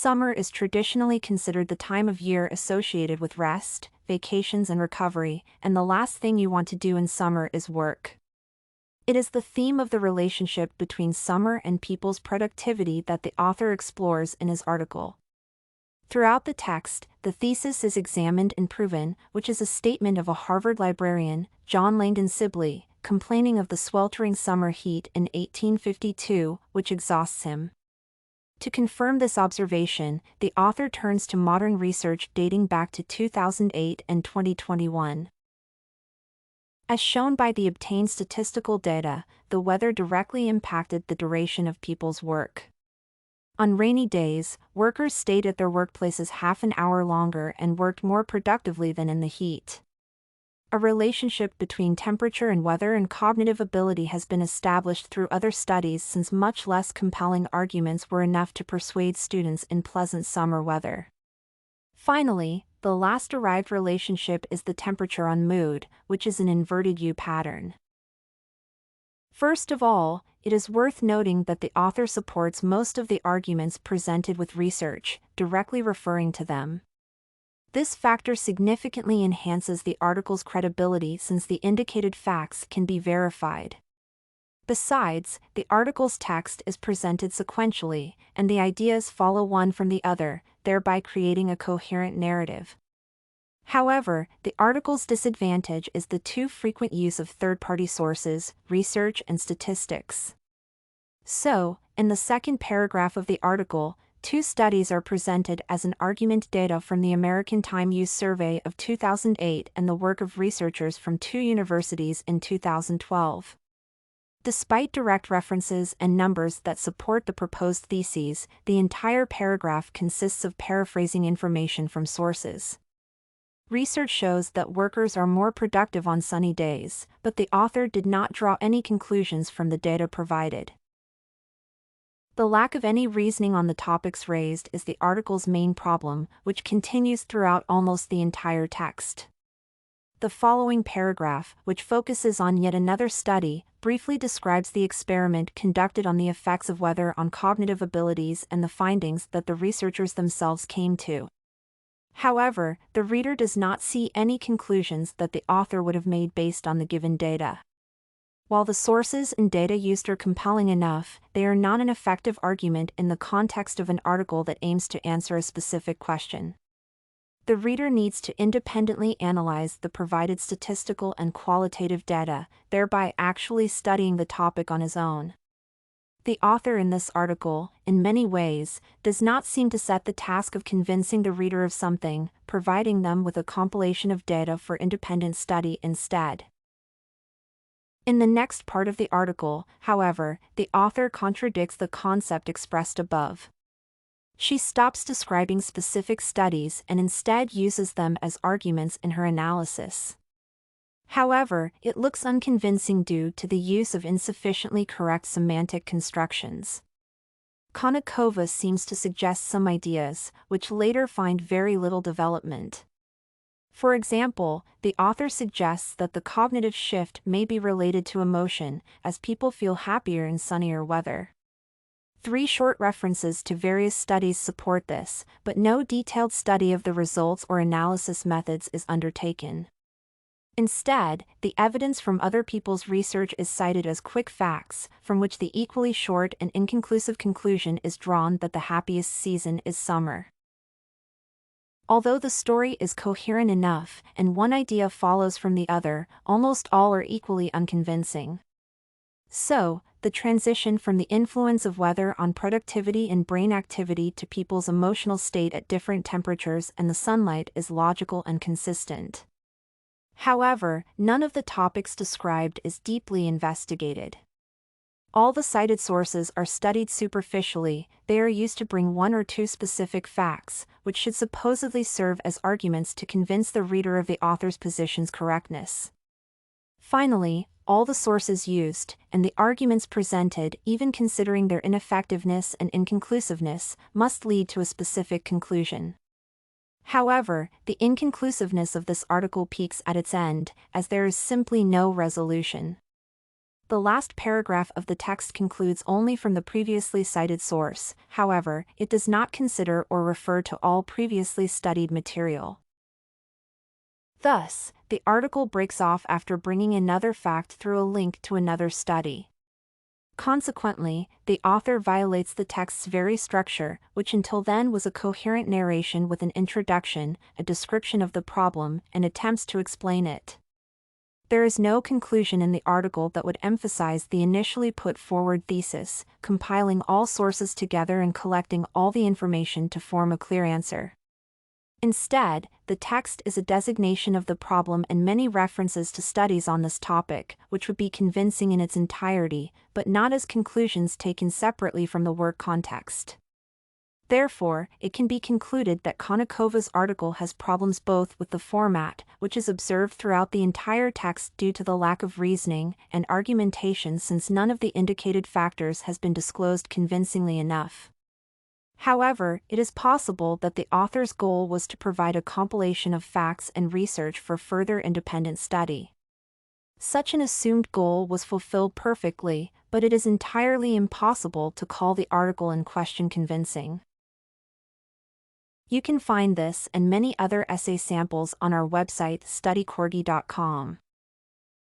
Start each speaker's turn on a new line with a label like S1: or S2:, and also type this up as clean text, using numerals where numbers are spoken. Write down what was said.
S1: Summer is traditionally considered the time of year associated with rest, vacations and recovery, and the last thing you want to do in summer is work. It is the theme of the relationship between summer and people's productivity that the author explores in his article. Throughout the text, the thesis is examined and proven, which is a statement of a Harvard librarian, John Langdon Sibley, complaining of the sweltering summer heat in 1852, which exhausts him. To confirm this observation, the author turns to modern research dating back to 2008 and 2021. As shown by the obtained statistical data, the weather directly impacted the duration of people's work. On rainy days, workers stayed at their workplaces half an hour longer and worked more productively than in the heat. A relationship between temperature and weather and cognitive ability has been established through other studies since much less compelling arguments were enough to persuade students in pleasant summer weather. Finally, the last derived relationship is the temperature on mood, which is an inverted U pattern. First of all, it is worth noting that the author supports most of the arguments presented with research, directly referring to them. This factor significantly enhances the article's credibility since the indicated facts can be verified. Besides, the article's text is presented sequentially, and the ideas follow one from the other, thereby creating a coherent narrative. However, the article's disadvantage is the too frequent use of third-party sources, research and statistics. So, in the second paragraph of the article, two studies are presented as an argument: data from the American Time Use Survey of 2008 and the work of researchers from two universities in 2012. Despite direct references and numbers that support the proposed theses, the entire paragraph consists of paraphrasing information from sources. Research shows that workers are more productive on sunny days, but the author did not draw any conclusions from the data provided. The lack of any reasoning on the topics raised is the article's main problem, which continues throughout almost the entire text. The following paragraph, which focuses on yet another study, briefly describes the experiment conducted on the effects of weather on cognitive abilities and the findings that the researchers themselves came to. However, the reader does not see any conclusions that the author would have made based on the given data. While the sources and data used are compelling enough, they are not an effective argument in the context of an article that aims to answer a specific question. The reader needs to independently analyze the provided statistical and qualitative data, thereby actually studying the topic on his own. The author in this article, in many ways, does not seem to set the task of convincing the reader of something, providing them with a compilation of data for independent study instead. In the next part of the article, however, the author contradicts the concept expressed above. She stops describing specific studies and instead uses them as arguments in her analysis. However, it looks unconvincing due to the use of insufficiently correct semantic constructions. Konnikova seems to suggest some ideas, which later find very little development. For example, the author suggests that the cognitive shift may be related to emotion, as people feel happier in sunnier weather. 3 short references to various studies support this, but no detailed study of the results or analysis methods is undertaken. Instead, the evidence from other people's research is cited as quick facts, from which the equally short and inconclusive conclusion is drawn that the happiest season is summer. Although the story is coherent enough, and one idea follows from the other, almost all are equally unconvincing. So, the transition from the influence of weather on productivity and brain activity to people's emotional state at different temperatures and the sunlight is logical and consistent. However, none of the topics described is deeply investigated. All the cited sources are studied superficially. They are used to bring 1 or 2 specific facts, which should supposedly serve as arguments to convince the reader of the author's position's correctness. Finally, all the sources used, and the arguments presented, even considering their ineffectiveness and inconclusiveness, must lead to a specific conclusion. However, the inconclusiveness of this article peaks at its end, as there is simply no resolution. The last paragraph of the text concludes only from the previously cited source, however, it does not consider or refer to all previously studied material. Thus, the article breaks off after bringing another fact through a link to another study. Consequently, the author violates the text's very structure, which until then was a coherent narration with an introduction, a description of the problem, and attempts to explain it. There is no conclusion in the article that would emphasize the initially put forward thesis, compiling all sources together and collecting all the information to form a clear answer. Instead, the text is a designation of the problem and many references to studies on this topic, which would be convincing in its entirety, but not as conclusions taken separately from the work context. Therefore, it can be concluded that Konnikova's article has problems both with the format, which is observed throughout the entire text due to the lack of reasoning and argumentation, since none of the indicated factors has been disclosed convincingly enough. However, it is possible that the author's goal was to provide a compilation of facts and research for further independent study. Such an assumed goal was fulfilled perfectly, but it is entirely impossible to call the article in question convincing. You can find this and many other essay samples on our website studycorgi.com.